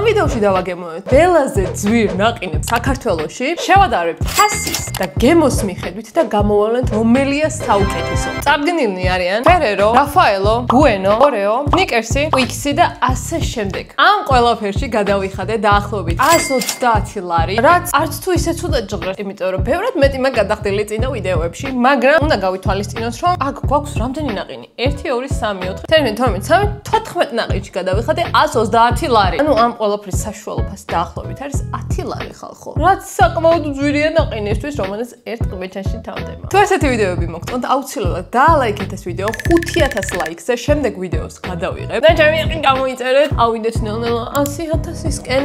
ვიდეოში დავაგემოვებთ ყველაზე ძვირ ნაყინებს საქართველოში, შევადარებთ ჰასის და გემოს მიხედვით და გამოვავლენთ რომელია საუკეთესო. წარდგენილნი არიან Ferrero, Raffaello, Bueno, Oreo, Snickers-ი, Twix-ი და ასე შემდეგ. ამ ყველაფერში გადავიხადე დაახლოებით 130 ლარი, რაც არც თუ ისე ცუდად ჟღერს, იმიტომ რომ ბევრად მეტი მაგ გადახდილი წინა ვიდეოებში, მაგრამ უნდა გავითვალისწინოთ, რომ აქ გვაქვს რამდენი ნაყინი? 1 2 3 4 12 14 ნაყინში გადავიხადე 130 ლარი. ანუ ამ ყველაფრის საშუალო ფასი დაახლოებით არის 10 ლარი ხალხო. რაც საკმაოდ ძვირია ნაყინისთვის, რომელიც ერთ ყბეჩანში თავდება. თუ ესეთი ვიდეოები მოგწონთ, აუცილებლად დაალაიქეთ ეს ვიდეო 5000 ლაიქზე, შემდეგ ვიდეოს გადავიღებ. და ჩემი ნაყინი გამოიწერეთ. ავიდეთ ნელ-ნელა 100,000-ისკენ.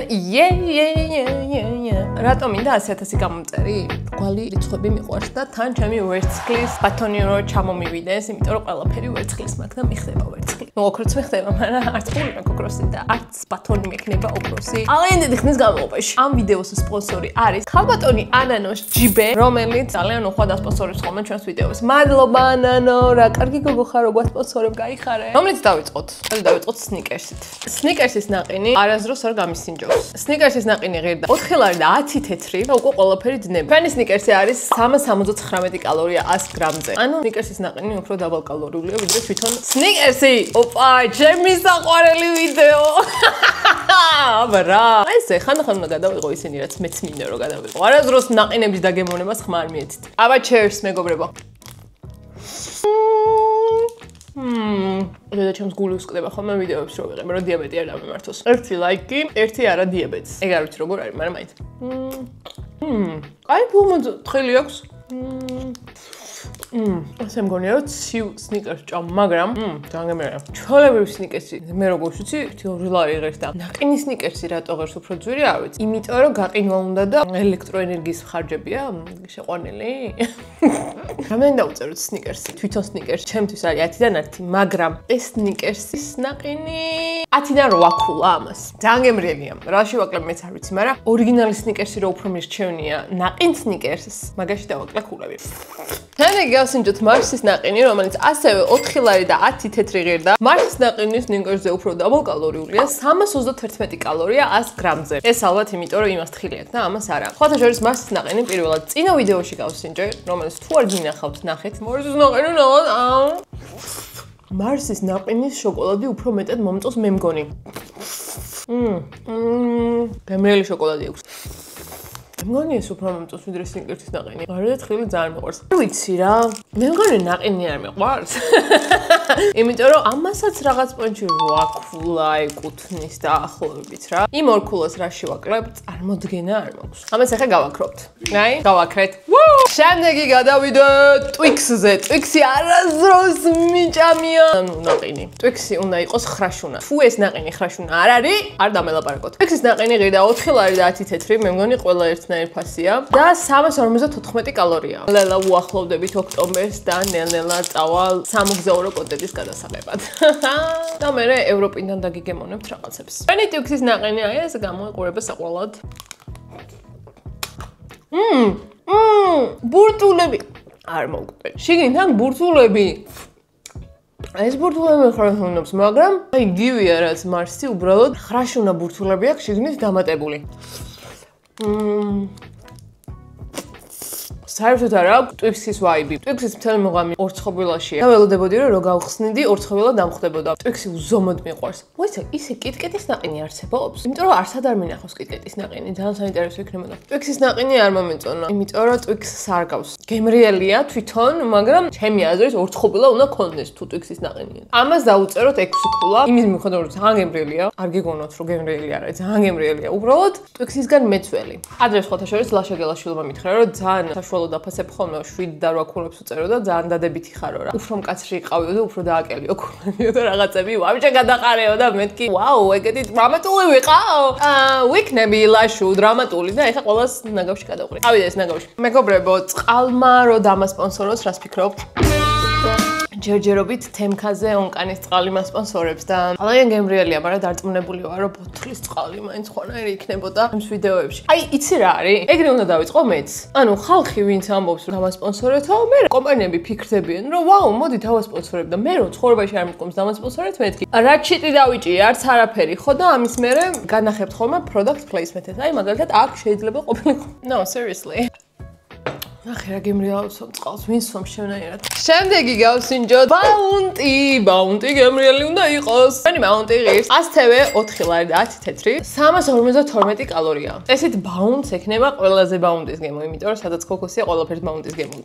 რატომ მინდა 100,000 გამომწერი? რგვალი რიცხვები მიყვარს და თან ჩემი ვერცხლის ბათონი რო ჩამომივიდეს, იმიტომ რომ ყველაფერი ვერცხლის მაქვს და მიხდება ვერცხლი. ნუ ოქროც მიხდება, მაგრამ არც ფული მაქვს ოქროსი და არც ბათონი მექნება ოქროსი. ალენ დიდი ხნის განმავლობაში. ამ ვიდეოს სპონსორი არის ქალბატონი ანანოს ჯიბე, რომელიც ძალიან უხვად ასპონსორებს ხოლმე ჩვენს ვიდეოს. მადლობა ანანო, რა კარგი გოგო ხარ, როგორ სპონსორებ, გაიხარე. რომლიც დავიწყოთ? დავიწყოთ Snickers-ით. Snickers-ის ნაყინი არასდროს არ გამისინჯობს. Snickers-ის ნაყინი ღირდა 4 ლარი და 10 თეთრი და უკვე ყველაფერი ძნები. ჩვენი Snickers-ი არის 379 კალორია 100 გრამზე. ანუ Snickers-ის ნაყინი უფრო დაბალკალორიულია ვიდრე თვითონ Snickers-ი. ოპა, ჩემი საყვარელი ვიდეო. აბა, ესე ხანდახან უნდა გადავიღო ისინი, რაც მეც მინდა რომ გადავიღო. არასდროს ნაყინების დაგემოვნებას ხმარ მიეცით. აბა, cheers მეგობრებო. და ჩემს გული უსკდება ხოლმე ვიდეოებს რო ვიღებ, რომ დიაბეტი არ დამემართოს. 1 ლაიკი, 1 არა დიაბეტს. ეგ არ ვიცი როგორ არის, მაგრამ მაინც. კაი ფულმო თხილი აქვს. ასე მგონია რომ ცივ Snickers ჭამ, მაგრამ დაგემერა. ჩოლებრივ Snickers-ი მე როგორ ვიცი, 2 ლარი ღირს და ნაყინი Snickers-ი რატო ღირს უფრო ძვირი არ ვიცი. იმიტომ რომ გაყინვა უნდა და ელექტროენერგიის ხარჯებია შეყვანილი. რამდენი დავუწეროთ Snickers-ი? თვითონ Snickers ჩემთვის არის 10-დან 1, მაგრამ ეს Snickers-ის ნაყინი 10-დან 8 ქულა ამას. ძალიან გემრიელია. რაში ვაკლებ მეც არ ვიცი, მაგრამ ორიგინალი Snickers-ი რო უფრო მირჩევნია ნაყინ Snickers-ს, მაგაში დავაკლე ქულები. თანე გავსინჯოთ Mars-ის ნაყინი, რომელიც ასევე 4 ლარი და 10 თეთრი ღირდა. Mars-ის ნაყინი Snickers-ზე უფრო დაბალკალორიულია, 331 კალორია 100 გრამზე. ეს ალბათ იმიტომ რომ იმას თხილი აქვს და ამას არა. სხვათა შორის Mars-ის ნაყინი პირველად წინა ვიდეოში გავსინჯე, რომელიც თუ არ გინახავთ, ნახეთ. Mars-ის ნაყინი Mars-ის ნაყინის შოკოლადი უფრო მეტად მომწონს მე მგონი. გემრიელი შოკოლადი აქვს. მგონი ეს უფრო მომწონს ვიდრე Snickers-ის ნაყინი. გარდა თხილი ძალიან მიყვარს. ვიცი რა, მე მგონი ნაყინი არ მიყვარს. იმიტომ რომ ამასაც რაღაც პონჩი 8 ქულა ეკუთვნის დაახლოებით რა. იმ 2 ქულას რაში ვაკლებთ, წარმოდგენა არ მაქვს. ამას ახლა გავაქრობთ. აი, გავაქრეთ. შემდეგი გადავიდეთ Twix-ზე. Twix-ი არასდროს მიჭამია. ანუ ნაყინი. Twix-ი უნდა იყოს ხრაშუნა. თუ ეს ნაყინი ხრაშუნა არ არის, არ დამელაპარაკოთ. Twix-ის ნაყინი ღირდა 4 ლარი და 10 თეთრი, მე მგონი ყველა ერთნაირი ფასია და 354 კალორია. ლელა უახლოვდებით ოქტომბერს და ნელ-ნელა წავალ სამოგზაურო კოდების გადასაღებად. და მე ევროპიდან დაგიგემოვნებთ რაღაცებს. ჩვენი Twix-ის ნაყინი აი ეს გამოიყურება საყვალად. ბურთულები არ მოგყვე. შიგნიდან ბურთულები. ეს ბურთულები ხრაშუნობს, მაგრამ აი გივია რაც Mars-ი უბრალოდ ხრაშუნა ბურთულები აქვს შიგნით დამატებული. საერთოდ არა აქვს Twix-ის ვაიბი. Twix-ის მთელი მუღამი ორცხობილაშია. და ველოდებოდი რომ გავხსნიდი, ორცხობილა დამხვდებოდა. Twix-ი უზომოდ მიყვარს. მოიცა, ისე კიტკეტის ნაყინი არსებობს? იმიტომ რომ არსად არ მინახავს კიტკეტის ნაყინი, ძალიან საინტერესო იქნებოდა. Twix-ის ნაყინი არ მომეწონა, იმიტომ რომ Twix-ს არ გავს. გემრიელია თვითონ, მაგრამ ჩემი აზრით ორცხობილა უნდა ქონდეს თუ Twix-ის ნაყინია. ამას დავუწეროთ 6 ქულა. იმის მიხედვით რომ ძალიან გემრიელია, არ გიგონოთ რომ გემრიელი არ არის, ძალიან გემრიელია. უბრალოდ Twix-ისგან მეცველი. ადრე სხვათა შორის ლაშა გელაშვილმა მითხრა რომ ძალიან საშუალო დაფასებ ხოლმე 7 და 8 ქულებს უწერო და ძალიან დადებითი ხარო რა. უფრო მკაცრი იყავიო და უფრო დააკელიო ქულებიო და რაღაცები ვაბჭე გადაყარეო და მეთქი ვაუ, ეგეთი დრამატული ვიყავ. ვიქნები ლაშუ დრამატული და ეხა ყველას ნაგავში გადავყრი. ავიდა ეს ნაგავში. მეგობრებო, წყალმა რო დამასპონსოროს, რას ფიქრობთ? ჯერჯერობით თემქაზე ონკანის წყალი მასპონსორებს და ძალიან გემრიელია, მაგრამ დარწმუნებული ვარ, რომ ბოთლის წყალი მაინც ხვანაირი იქნებოდა ამ ვიდეოებში. აი, იცი რა არის? ეგრე უნდა დავიწყო მეც. ანუ ხალხი ვინც ამბობს რომ დამასპონსორეთო, მე კომპანიები ფიქრდებიან, რომ ვაუ, მოდი დავასპონსორებ და მე რომ ცხოვრებაში არ მithkoms დამასპონსორეთ მეთქი. რა ჩიტი დავიჭი, არც არაფერი, ხო და ამის მერე განახებთ ხოლმე product placement-ს. აი, მაგალითად, აქ შეიძლება ყოფილიყო. No, seriously. ნახე რა გემრიელობს წყალს, ვინც სვამ შევნაირად. შემდეგი გავსინჯოთ ბაუნტი გემრიელი უნდა იყოს. მენი ბაუნტი ღირს 100 TV 4 ლარი და 10 თეთრი 352 კალორია. ესეთ ბაუნტს ექნება ყველაზე ბაუნტის გემო, იმიტომ რომ სადაც ქოქოსია ყველაფერს ბაუნტის გემო.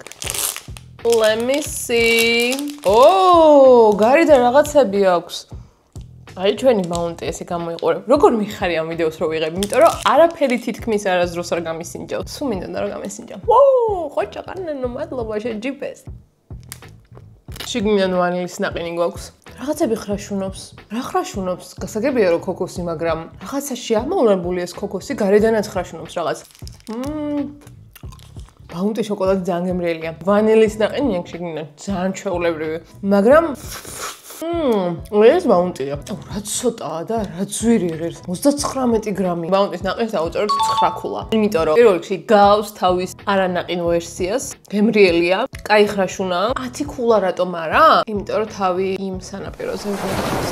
Let me see. Oh, გარედან რაღაცები აქვს. აი ჩვენი ბაუნტი ესე გამოიყურებ. როგორ მიხარი ამ ვიდეოს რო ვიღებ, იმიტომ რომ არაფერი თითქმის არასდროს არ გამისინჯავ. სულ მინდოდა რომ გამისინჯავ. ვოუ, ხოჭა ყანენო, მადლობა შეჯიბეს. შიგნიდან ვანილის ნაყინი გვაქვს. რაღაცები ხრაშუნობს. რა ხრაშუნობს? გასაგებია რომ ქოქოსი, მაგრამ რაღაცაში ამოვლებული ეს ქოქოსი გარედანაც ხრაშუნობს რაღაც. ბაუნტი შოკოლადი ძალიან გემრიელია. ვანილის ნაყინი აქ შიგნიდან ძალიან ჩვეულებრივი, მაგრამ ეს ბაუნტია. რა ცოტაა და რა ძვირი ღირს. 39 გრამი. ბაუნტის ნაყინს დავუწეროთ 9 ქულა. იმიტომ რომ პირველ რიგში გავს თავის არანაყინ ვერსიას. გემრიელია, კაი ხრაშუნაა. 10 ქულა რატომ არა? იმიტომ რომ თავი იმ სანაპიროზე გვაქვს.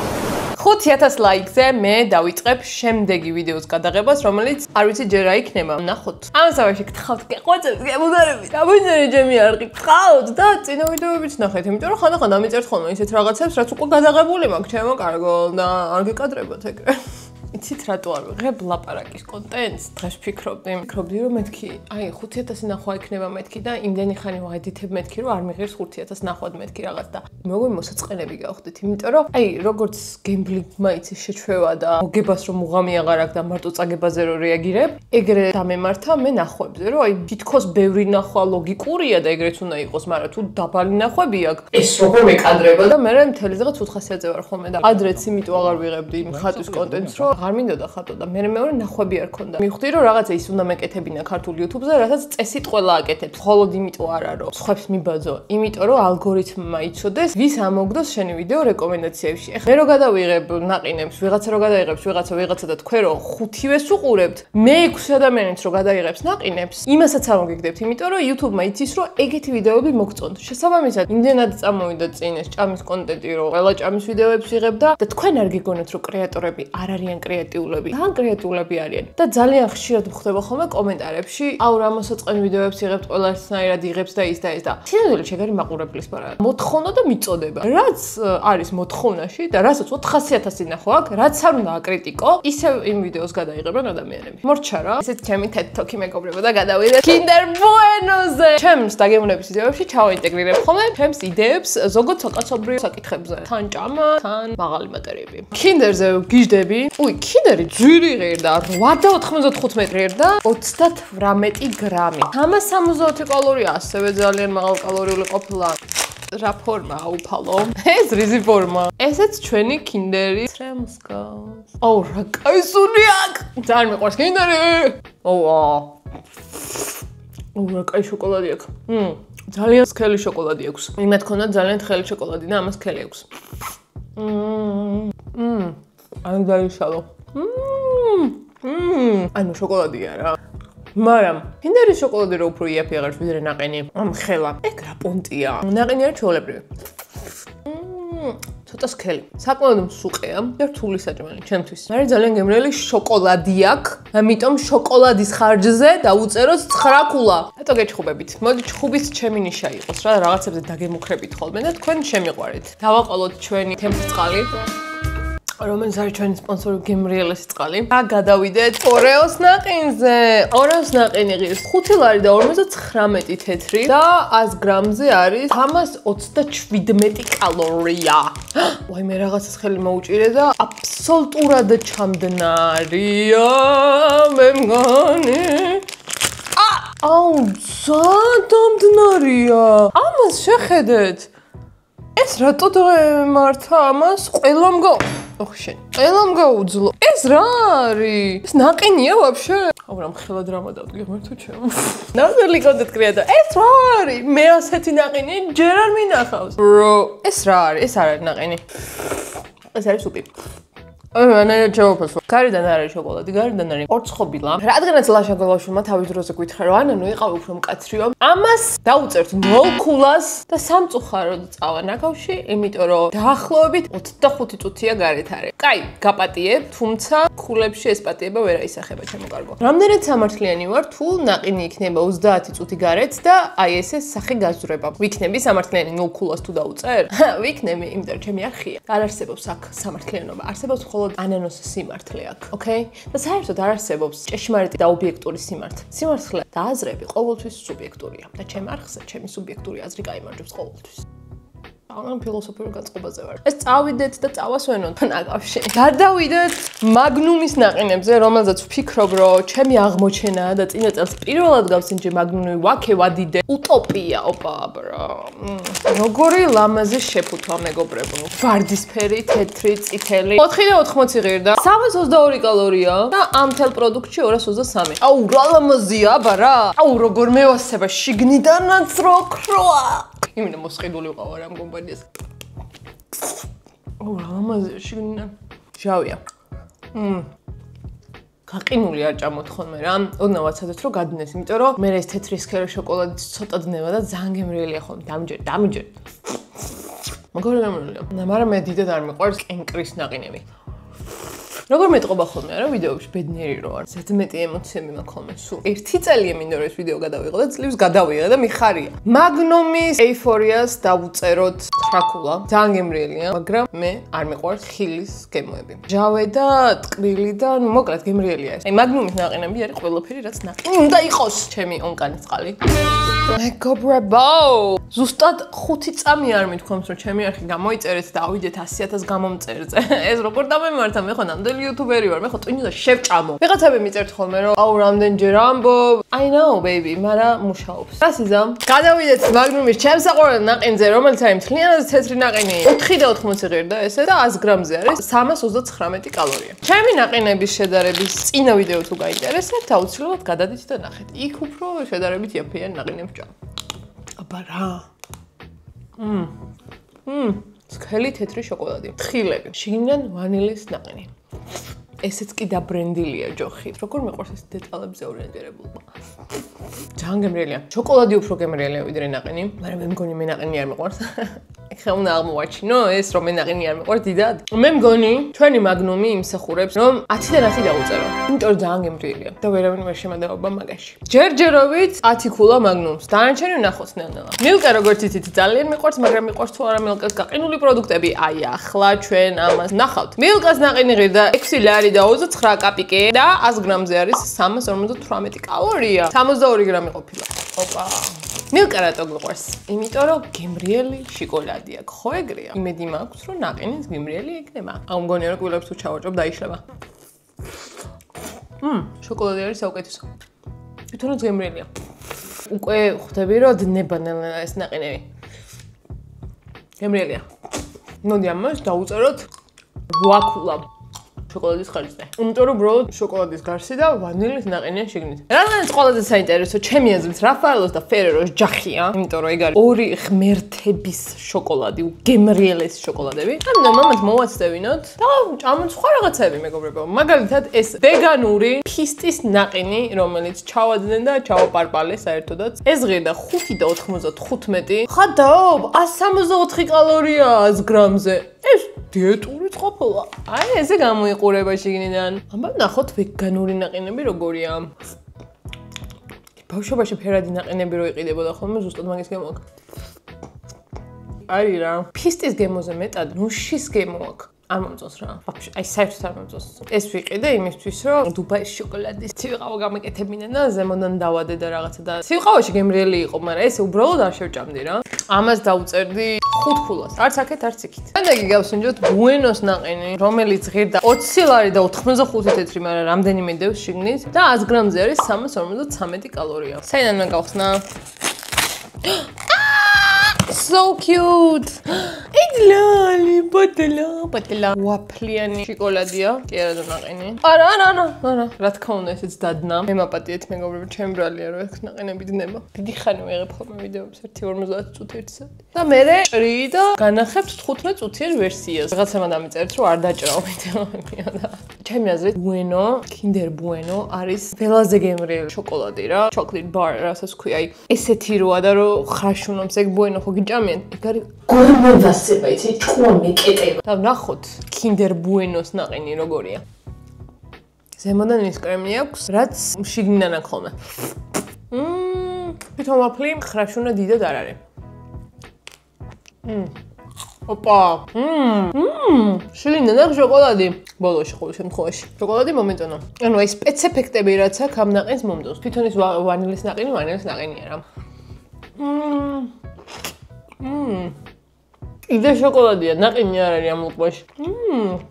5000 ლაიქზე მე დავიწყებ შემდეგი ვიდეოს გადაღებას, რომელიც არ ვიცი ჯერ რა იქნება. ნახოთ. ამ სავარში გთხოვთ, გეყვეწებთ, გემუგარებით. აბუნჯერი ჯემი არ გიყავთ და წინა ვიდეოებიც ნახეთ, იმიტომ რომ ხანდახან დამიწერთ ხოლმე ისეთ რაღაცებს, რაც უკვე გადაღებული მაქვს, ჩემო კარგო და არ გეკადრებათ ეგრე. იცით რატო არ ვიღებ ლაპარაკის კონტენტს? დღეს ვფიქრობდი, რომ მეთქი, აი 5000 ნახვა იქნება მეთქი და იმდენი ხანი ვაედიტებ მეთქი, რომ არ მიღებს 5000 ნახვად მეთქი რაღაც და მეგონი მოსაწყენები გავხდით, იმიტომ რომ აი როგორც გემბლინგმა იცი შეჩვევა და მოგებას რომ უღამი აღარ აქვს და მარტო წაგებაზე რომ რეაგირებ, ეგრე დამემართა მე ნახვებზე, რომ აი თითქოს ბევრი ნახვა ლოგიკურია და ეგრეც უნდა იყოს, მაგრამ თუ დაბალი ნახვები აქვს, ეს როგორ მეკადრება და მე მთელი დღე 500-ზე ვარ ხოლმე და ადრეც იმიტომ აღარ ვიღებდი ხატვის კონტენტს, რომ არ მინდოდა ხატო და მე მეორე ნახვები არ ქონდა. მივხვდი რომ რაღაცა ის უნდა მეკეთებინა ქართულ YouTube-ზე, რასაც წესით ყველა აკეთებს. მხოლოდ იმიტომ არა რომ სხვებს მიბაძო, იმიტომ რომ ალგორითმმა იცოდეს, ვის ამოგდოს შენი ვიდეო რეკომენდაციებში. ეხლა მე რო გადავიღებ ნაყინებს, ვიღაცა რო გადაიღებს, ვიღაცა და თქვენ რო 5-ვეს უყურებთ, მე 6 ადამიანიც რო გადაიღებს ნაყინებს, იმასაც ამოგიგდებთ, იმიტომ რომ YouTube-მა იცის რომ ეგეთი ვიდეოები მოგწონთ. შესაბამისად, იმდენად წამოვიდა წინ ეს ჭამის კონტენტი, რომ ყველა ჭამის ვიდეოებს ვიღებ და თქვენ არ გიგონებთ რომ კრეატორები არ არიან კრეატიულები. ძალიან კრეატიულები არიან და ძალიან ხშირად ხდება ხოლმე კომენტარებში, აუ რა მოსაწყენ ვიდეოებს იღებთ, ყველასნაირად იღებს და ის და ეს და სინამდვილე შეგარი მაყურებლის პარა. მოთხოვნა და მიწოდება. რაც არის მოთხოვნაში და რასაც 400000 ნახვა აქვს, რაც არ უნდა აკრიტიკო, ისევ იმ ვიდეოს გადაიღებენ ადამიანები. მორჩა რა. ესეც ჩემი TED-Talk-ი მეგობრებო და გადავიდეთ Kinder Bueno-ზე. ჩემს დაგემოვნების ვიდეოებში ჩავაინტეგრირებ ხოლმე ჩემს იდეებს ზოგადად საკაცობრიო საკითხებზე. თან ჭამა, თან მაღალი მატერიები. Kinder-ზე გიждები. უი, Kinder-ი ძვირი ღირდა 8.95 ღირდა 38 გრამი. 360 კალორია, ასევე ძალიან მაღალ კალორიული ყოფილა. რა ფორმა აუფალო? ეს რიზი ფორმა. ესეც ჩვენი Kinder-ი. Tremskos. აუ, რა კაი სუნი აქვს. ძალიან მიყვარს Kinder-ი. აუ. აუ, რა კაი შოკოლადი აქვს. ძალიან სქელი შოკოლადი აქვს. იმათ ქონდა ძალიან თხელი შოკოლადი და ამას სქელი აქვს. ან დაიშალო. ანუ შოკოლადია რა. მაგრამ Kinder-ის შოკოლადი რო უფრო იაფი აღარ ვიდრე ნაყინი. ამ ხელა. ეგ რა პონტია. ნაყინი არის ჩვეულებრივი. ცოტა სქელი. საკმაოდ მსუყეა და რთული საჭმელი ჩემთვის. მაგრამ ძალიან გემრიელი შოკოლადი აქვს. ამიტომ შოკოლადის ხარჯზე დავუწეროთ 9 ქულა. რატო გეჩხუბებით? მოდი ჩხუბის ჩემი ნიშა იყოს რა, რაღაცებზე დაგემუქრებით ხოლმე და თქვენ შემიყვარეთ. დავაყოლოთ ჩვენი თემსწყალი. რომელიც არის ჩვენი სპონსორი გემრიელესი წყალი. და გადავიდეთ Oreos ნაყინზე. Oreos ნაყინი ღირს 5 ლარი და 59 თეთრი და 100 გრამზე არის 327 კალორია. ვაი მე რაღაცას ხელი მოუჭირე და აბსოლუტურად ჩამდნარია მე მგონი. აუ ძალიან დამდნარია. ამას შეხედეთ. ეს რატო დამართა ამას? ყველამ ოხ შენ. ელამ გაუძლო. ეს რა არის? ეს ნაყინია ვაფშე? აუ რა მხელად რა მოდავდი ღმერთო ჩემო. ნამდვილი კონტენტია და ეს რა არის? მე ასეთი ნაყინი ჯერ არ მინახავს. ბრო, ეს რა არის? ეს არ არის ნაყინი. ეს არის სუპი. ანაირად ჩავაფასო. გარედან არ არის შოკოლადი, გარედან არის ორცხობილა. რადგანაც ლაშა გოლაშულმა თავის დროზე გითხრა რომ ანანო იყავი უფრო მკაცრიო. ამას დაუწერთ 0 ქულას და სამწუხაროდ წავა ნაკავში, იმიტომ რომ დაახლოებით 25 წუთია გარეთ არის. კაი, გაპატიებ, თუმცა ქულებში ეს პატიება ვერ აისახება ჩემო კარგო. რამდენად სამართლიანი ვარ თუ ნაყინი იქნება 30 წუთი გარეთ და აი ესე სახე გაზრება. ვიქნები სამართლიანი 0 ქულას თუ დაუწერ? ვიქნები, იმიტომ რომ ჩემი არხია. არ არსებობს აქ სამართლიანობა. არსებობს მხოლოდ ანანოს სიმართლე აქ, ოკეი? და საერთოდ არ არსებობს ჭეშმარიტი და ობიექტური სიმართლე. სიმართლე და აზრები ყოველთვის სუბიექტურია და ჩემ არხზე ჩემი სუბიექტური აზრი გაიმარჯვებს ყოველთვის. ამ ფილოსოფიურ განწყობაზე ვარ. ეს წავიდეთ და წავასვენოთ ნაკავში. გადავიდეთ მაგნუმის ნაყინებზე, რომელზეც ვფიქრობ, რომ ჩემი აღმოჩენაა და წინა წელს პირველად გავსინჯე მაგნუმი ვაქე ვადიდე. утопია, ოპა, ბრა. როგორი ლამაზი შეფუთვა მეგობრებო. ვარდისფერი, თეთრი, წითელი. 4 და 80 ღირდა. 322 კალორია და ამ თელ პროდუქტში 223. აუ, რა ლამაზია, აბა რა. აუ, როგორ მევასება შიგნიდანაც რო ქროა. იმენა მოსყიდული ვიყავ ამ კომპანიას. აუ, რა ლამაზია შიგნიდან. ჟავია. გაყინული არ ჭამოთ ხოლმე რა. ოდნავ ვაცადეთ რომ გადინეს, იმიტომ რომ მე ეს თეთრი სქერო შოკოლადი ცოტა დნება და ძალიან გემრიელია ხოლმე. დამჯერ. მაგარი გემრიელია. მაგრამ მე დიდად არ მიყვარს კენკრის ნაყინები. როგორ მეტყობა ხოლმე არა ვიდეოებში ბედნიერი რო არ. ზედმეტი ემოციები მაქვს ხოლმე სულ. 1 წელია მინდა რომ ეს ვიდეო გადავიღო და ძლივს გადავიღე და მიხარია. მაგნუმის ეიფორიას დავუწეროთ 9 ქულა. ძალიან გემრიელია, მაგრამ მე არ მიყვარს ხილის გემოები. ჟავე და ტკბილი და ნუ მოკლედ გემრიელია ეს. აი მაგნუმის ნაყინები არის ყველაფერი რაც ნაყინი უნდა იყოს. ჩემი ონკანის წყალი. მეგობრებო, ზუსტად 5 წამი არ მithქვამს რომ ჩემი არხი გამოიწერეთ და ავიდეთ 100,000 გამომწერზე. ეს როგორ დამემართა მე ხო ნამდვილი YouTuberi ვარ, მე ხო ტვინი და შევჭამო. ვიღაცები მიწერთ ხოლმე რომ აუ რამდენჯერ ამბობ. I know baby, მაგრამ მუშაობს. რასიზა? გადავიდეთ მაგნუმის ჩემსაყვარელ ნაყინზე, რომელიც არის მთლიანად თეთრი ნაყინი. 4 და 80 ღირდა ესე და 100 გრამზე არის 329 კალორია. ჩემი ნაყინების შედარების წინა ვიდეო თუ გაინტერესებთ, აუცილებლად გადადით და ნახეთ. იქ უფრო შედარებით იაფიან ნაყინებს ჭამ. აბა რა. სქელი თეთრი შოკოლადი. თხილები. შიგნიდან ვანილის ნაყინი. ესეც კი დაბრენდილია ჯოხით. როგორ მეყვარს ეს დეტალებზე ორიენტირებულობა. ძალიან გემრიელია. შოკოლადი უფრო გემრიელია ვიდრე ნაყინი, მაგრამ მე მგონი მე ნაყინი არ მეყვარს. ეხლა უნდა აღმოვაჩინო ეს რომ მე ნაყინი არ მეყვარს დიდად. მე მგონი ჩვენი მაგნუმი იმსახურებს რომ 10-დან 10 დაუწერო. იმიტომ რომ ძალიან გემრიელია და ვერავინ ვერ შემადაობა მაგაში. ჯერჯერობით 10 ქულა მაგნუმს. დანარჩენი ვნახოთ ნელ-ნელა. მილკა როგორც იცით ძალიან მიყვარს, მაგრამ მიყვარს თუ არა მილკას გაყინული პროდუქტები. აი ახლა ჩვენ ამას ნახავთ. მილკას ნაყინი ღირდა 6 ლარი და 29 კაპიკე და 100 გრამზე არის 358 კალორია. 62 გრამი ყოფილა. ოპა. მილკა რატო გიყვარს? იმიტომ რომ გემრიელი შოკოლადია. ხო ეგრეა. იმედი მაქვს რომ ნაყინიც გემრიელი იქნება. აუ მგონია რომ კვილებს თუ ჩავაჭრობ დაიშლება. შოკოლადი არის საუკეთესო. თვითონაც გემრიელია. უკვე ხვდები რომ დნება ნელ-ნელა ეს ნაყინები. გემრიელია. მოდი ამას დავუწეროთ 8 ქულა. შოკოლადის ხარჯზე. იმიტომ რომ ბროდ შოკოლადის გარსი და ვანილის ნაყინია შიგნით. რადგანაც ყველაზე საინტერესო ჩემი აზრით რაფაელოს და ფერეროს ჯახია, იმიტომ რომ ეგ არის ორი ღმერთების შოკოლადი, გემრიელეს შოკოლადები. ამიტომ ამას მოვაცდევინოთ და ჭამოთ სხვა რაღაცები მეგობრებო. მაგალითად ეს ვეგანური ფისტის ნაყინი, რომელიც ჩავადნენ და ჩავაპარპალე საერთოდაც. ეს ღირდა 5 და 95. ხადაობ 164 კალორია 100 გრამზე. ეს დიეტური ყოფილა. აი ესე გამოიყურება შიგნიდან. აბა ნახოთ ვეგანური ნაყინები როგორია. ბავშვობაში ფერადი ნაყინები რო იყიდებოდა ხოლმე ზუსტად მაგის გემო აქვს. არის რა. ფისტის გემოზე მეტად ნუშის გემო აქვს. არ მომწონს რა. აი საერთოდ არ მომწონს. ეს ვიყიდე იმისთვის რომ დუბაის შოკოლადის ცივყავა გამეკეთებინა და ზემოდან დავადე და რაღაცა და ცივყავაში გემრიელი იყო, მაგრამ ეს უბრალოდ არ შევჭამდი რა. ამას დავუწერდი 5 ქულას. არც აქეთ, არც იქით. შემდეგ გავსინჯოთ ბუენოს ნაყინი, რომელიც ღირდა 20 ლარი და 85 თეთრი, მაგრამ რამდენიმე დევს შიგნით და 100 გრამზე არის 353 კალორია. საიდან მე გავხსნა? So cute. Idlali, ბატლა. ვაფლიანი შოკოლადია. კი არა ნაყინი. არა. რა თქმა უნდა, ესეც დადნა. მე მაპატიეთ მეგობრებო, ჩემ ბრალია რომ ეს ნაყინები დნება. დიდი ხანი ვიღებ ხოლმე ვიდეოებს 1:50 წუთი 1 საათი. და მე ჭრი და განახებთ 15 წუთიან ვერსიას. რაღაცა დამიწერეთ რომ არ დაჭრაო ვიდეოებია და ჩემი აზრით Bueno, Kinder Bueno არის ყველაზე გემრიელი შოკოლადი რა. Chocolate bar რასაც ქვია. აი ესეთი როა და რომ ხრაშუნობს ეგ Bueno ხო გიჭამიან. ეგ არის გორმოვასება, იცი ჭკუა მეკეტება. და ნახოთ Kinder Bueno-s ნაყინი როგორია. ზემოდან ის კრემი აქვს, რაც შიგნიდან აქვს ხოლმე. თვითონ ვაფლი ხრაშუნა დიდად არ არის. Opa. შიგნიდან აქვს შოკოლადი. ბოლოში ყოველ შემთხვევაში. შოკოლადი მომეწონა. ანუ აი სპეციფექტები რაც აქვს ამ ნაყინს მომდოს. თვითონ ის ვანილის ნაყინია რა. იდე შოკოლადია, ნაყინი არ არის ამ ლუყბაში.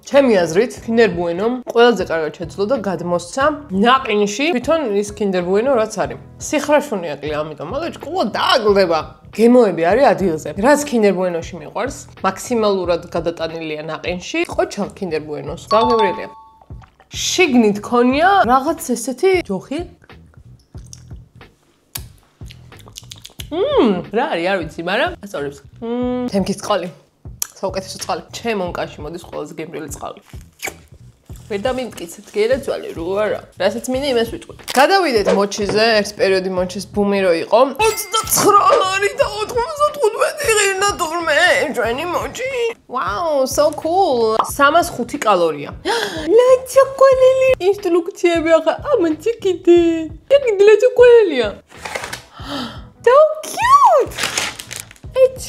ჩემი აზრით, Kinder Bueno ყველაზე კარგად შეძლო და გადმოსცა ნაყინში თვითონ ის Kinder Bueno რაც არის. სიხრაშუნი აკლია, ამიტომ მაგა ჭკუა დააგლდება. გემოები არის ადგილზე. რაც Kinder Bueno-ში მიყვარს, მაქსიმალურად გადატანილია ნაყინში, ყოჩა Kinder Bueno-s. დაგევრელია. შიგნით ქონია რაღაც ესეთი ჯოხი. რა არის, არ ვიცი, მაგრამ ასწავლებს. თემქის წყალი. საუკეთესო წყალი. ჩემ ონკაში მოდის ყველაზე გემრიელი წყალი. ვერ დამიმტკიცებთ გერა ძვალი რო არა. რასაც მინდა იმას ვიტყვი. გადავიდეთ მოჩიზე, ერთ პერიოდი მოჩის ბუმი რო იყო. 29 ლარი და 95 ღირნა თურმე, ჩვენი მოჩი. Wow, so cool. 305 კალორია. ლაჩოკოლელი. ინსტრუქციები ახლა ამანჩი კიდე. კიდე ლაჩოკოლელია. So cute! It's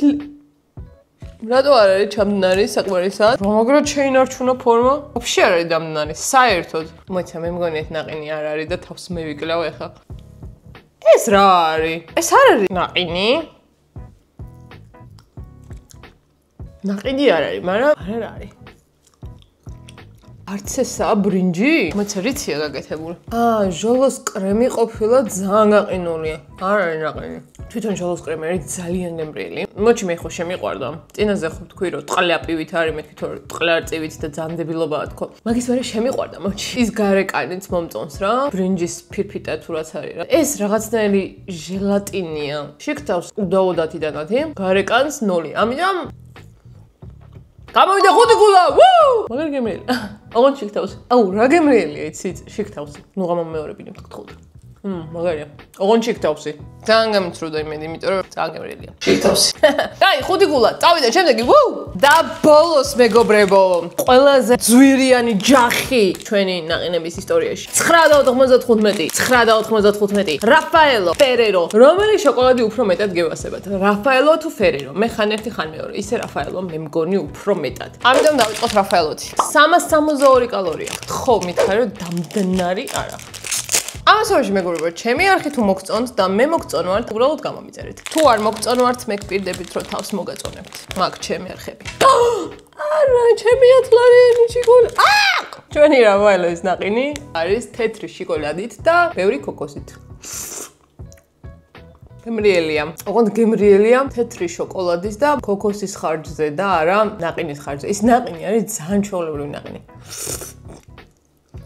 რატო არ არის ჩამნარი საკმარისად? რომაგრად შეინარჩუნა ფორმა? ვაფშე არ არის დამნარი, საერთოდ. მოიცა მე მგონი ეს ნაყინი არ არის და თავს მე ვიკლავ ახლა. ეს რა არის? ეს არ არის ნაყინი? ნაყინი არ არის, მაგრამ არ არის. არც ესაა ბრინჯი? მოიცა რიცია გაკეთებული. ჟოლოს კრემი ყოფილა ძალიან გაყინულია. არ არის ნაყინი. თვითონ ჟოლოს კრემი არის ძალიან გემრიელი. მოჩი მე ხო შემიყვარდა. წინაზე ხო თქვი რომ ტყლაპივით არის, მე თვითონ ტყლარწივით და ძალიან დებილობაა თქო. მაგის ვარე შემიყვარდა მოჩი. ის გარეკანიც მომწონს რა. ბრინჯის ფირფიტა თუ რაც არის რა. ეს რაღაცნაირი ჟელატინია. შიგთავს უდაოდათიდანათი, გარეკანს 0. ამიტომ გამოვიდა 5 გულა. მაგარი გემრიელი. აღონ შიგთავს. აუ რა გემრიელია იცი შიგთავს. ნუ გამომეორებინებ გთხოვდი. მაგარია. აღონ შიგთავსი. ძალიან გამიწრუდა იმედი, იმიტომ რომ ძალიან გემრიელია. შიგთავსი. აი 5 გულა. წავიდა შემდეგი. და ბოლოს მეგობრებო, ყველაზე ძვირიანი ჯახი ჩვენი ნაყინების ისტორიაში. 9.95. რაფაელო ფერერო. რომელი შოკოლადი უფრო მეტად გევასებათ? რაფაელო თუ ფერერო? მე ხან ერთი ხან მეორე. ისე რაფაელო მე მგონი უფრო მეტად. ამიტომ დავიწყოთ რაფაელოთი. 362 კალორია. ხო, მითხარ რომ დამდნარი არა. ამასობაში მეგობრებო, ჩემი არხი თუ მოგწონთ და მე მოგწონვართ, უბრალოდ გამომიწერეთ. თუ არ მოგწონვართ, მე გპირდებით რომ თავს მოგაწონებთ. მაგ ჩემი არხები. არა, ჩემი ათლარიანი შიკოლადი. ჩვენი რაფაელოს ნაყინი არის თეთრი შიკოლადით და ბევრი ქოქოსით. გემრიელია. ოღონდ გემრიელია თეთრი შოკოლადის და ქოქოსის ხარჯზე და არა ნაყინის ხარჯზე. ის ნაყინი არის ძალიან ჩვეულებრივი ნაყინი.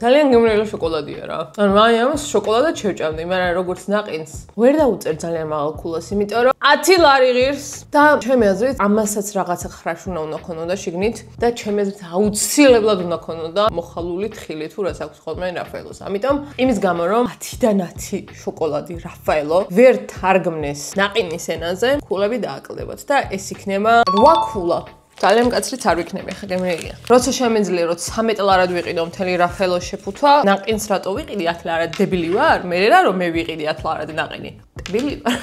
ძალიან გემრიელი შოკოლადია რა. ანუ აი ამას შოკოლადად შევჭამდი, მაგრამ როგორც ნაყინს ვერ დაუწერ ძალიან მაღალ ქულას, იმიტომ რომ 10 ლარი ღირს და ჩემი აზრით ამასაც რაღაცა ხრაშუნა უნდა ქონოდა შიგნით და ჩემი აზრით აუცილებლად უნდა ქონოდა მოხალული თხილი თუ რაც აქვს ხოლმე რაფაელოს. ამიტომ იმის გამო რომ 10-დან 10 შოკოლადი რაფაელო ვერ თარგმნეს ნაყინის ენაზე, ქულები დააკლდებათ და ეს იქნება 8 ქულა. ძალიან მკაცრიც არ ვიქნები, ხა გემრიელია. როცა შემიძლია რომ 13 ლარად ვიყიდო მთელი რაფაელოს შეფუთვა, ნაყინს რატო ვიყიდი 10 ლარად? დებილი ვარ? მე რა რომ მე ვიყიდი 10 ლარად ნაყინი. დებილი ვარ.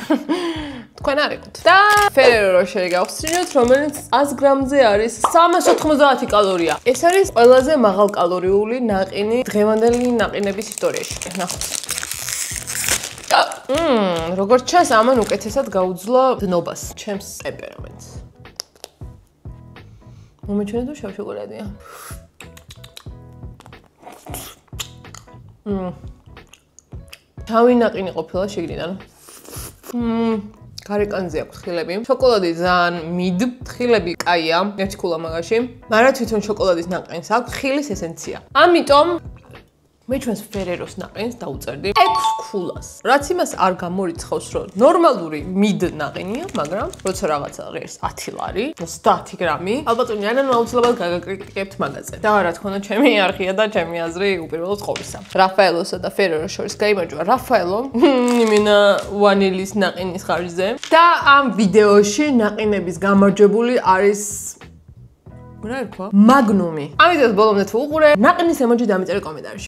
თქვენ არ იყოთ. და ფერერო რო შეგავხსნიოთ, რომელიც 100 გრამზე არის 390 კალორია. ეს არის ყველაზე მაღალკალორიული ნაყინი დღევანდელი ნაყინების ისტორიაში. ნახოთ. როგორც ჩანს, ამან უკეთესად გაუძლო დნობას, ჩემს ტემპერამენტს. მომეჩვენე თუ შავ შოკოლადია. თავი ნაყინი ყოფილა შიგნიდან. გარეკანზე აქვს თხილები. შოკოლადი ძალიან მიდ, თხილები კაია, ერთი ქულა მაგაში. მაგრამ თვითონ შოკოლადის ნაყენს აქვს ხილის ესენცია. ამიტომ მე ჩვენს Ferrero-s ნაყენს დაუწერდი 6 ქულას. რაც იმას არ გამორიცხავს, რომ ნორმალური მიდ ნაყენია, მაგრამ როცა რაღაცა ღირს 10 ლარი, 30 გრამი, ალბათ უნიანან აუცილებლად გაგაკრიტიკებთ მაგაზე. და რა თქმა უნდა, ჩემი არხია და ჩემი აზრი უპირველეს ყოვლისა. Raffaello-სა და Ferrero-ს შორის გაიმარჯვა Raffaello, იმენა ვანილის ნაყენის ხარჯზე. და ამ ვიდეოში ნაყენების გამარჯვებული არის რა ერქვა? მაგნუმი. ამიტომ ბოლომდე თუ უყურე, ნაყენის ემოჯი დამიწერე კომენტარში.